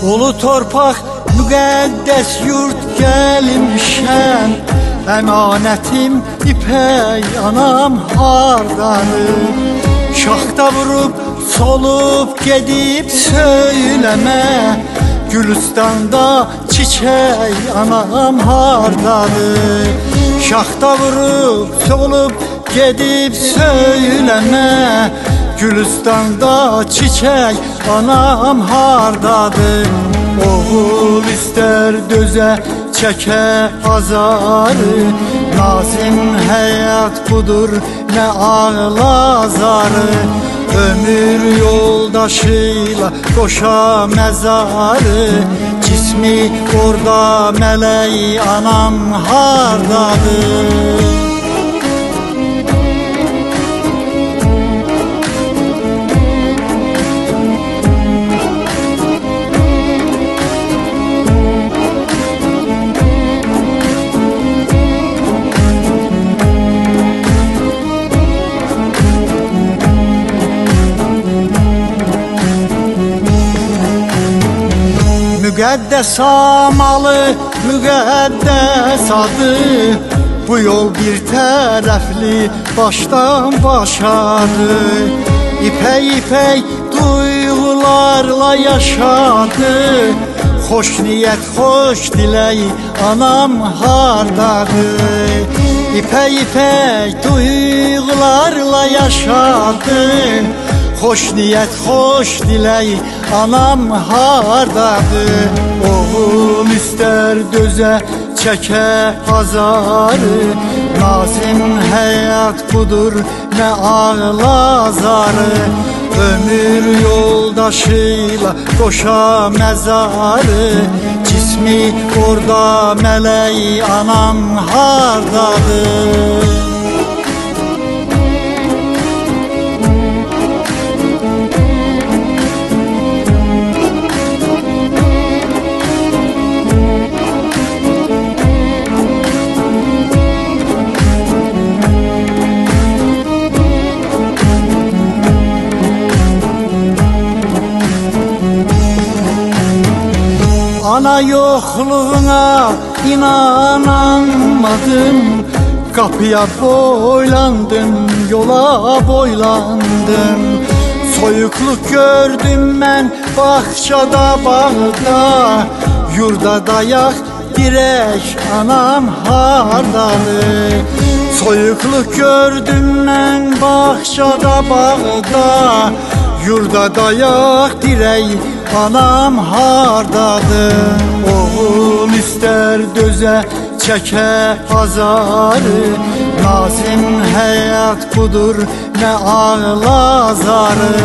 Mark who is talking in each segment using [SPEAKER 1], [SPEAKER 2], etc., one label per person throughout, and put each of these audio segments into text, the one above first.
[SPEAKER 1] Ulu torpaq müqəddəs yurt gəlmişəm, əmanətim ipək anam hardadır? Şaxta vurub solub gedib söyləmə, Gülüstanda çiçək anam hardadır? Şaxta vurub solub gedib söyləmə, Gülüstanda çiçək anam hardadır? Oğul istər dözə çəkə azarı, Nazim həyat budur nə ağlazarı, Ömür yoldaşıyla qoşa məzarı, Cismi orada mələk anam hardadır? Müqəddəs amalı, müqəddəs adı, Bu yol bir tərəfli başdan başadır. İpək ipək duyğularla yaşadı, Xoş niyyət, xoş dilək anam hardadır? İpək ipək duyğularla yaşadı, Xoş niyyət, xoş dilək anam hardadır? Oğul istər dözə çəkə azarı, Nazim həyat budur nə ağlazarı, Ömür yoldaşıyla qoşa məzarı, Cismi orada mələk anam hardadır? Ana yokluğuna inanamadım, Kapıya boylandım, yola boylandım. Soyukluk gördüm ben bahçada bağda, Yurda dayak direk anam hardadır? Soyukluk gördüm ben bahçada bağda, Yurda dayak direk anam hardadır? Oğul istər dözə çəkə azarı, Nazim həyat budur nə ağlazarı,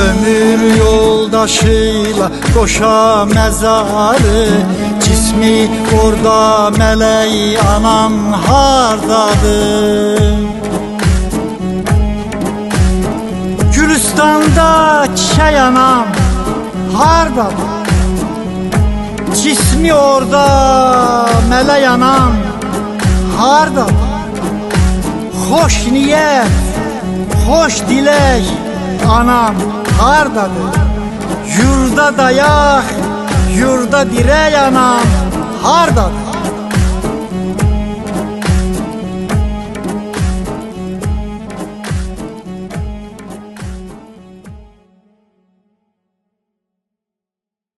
[SPEAKER 1] Ömür yoldaşıyla qoşa məzarı, Cismi orada mələk anam hardadır? Gülüstanda çiçək anam hardadır? Cismi orada mələk anam hardadır? Xoş niyyət, xoş dilək anam hardadır? Yurda dayaq, yurda dirək anam hardadır?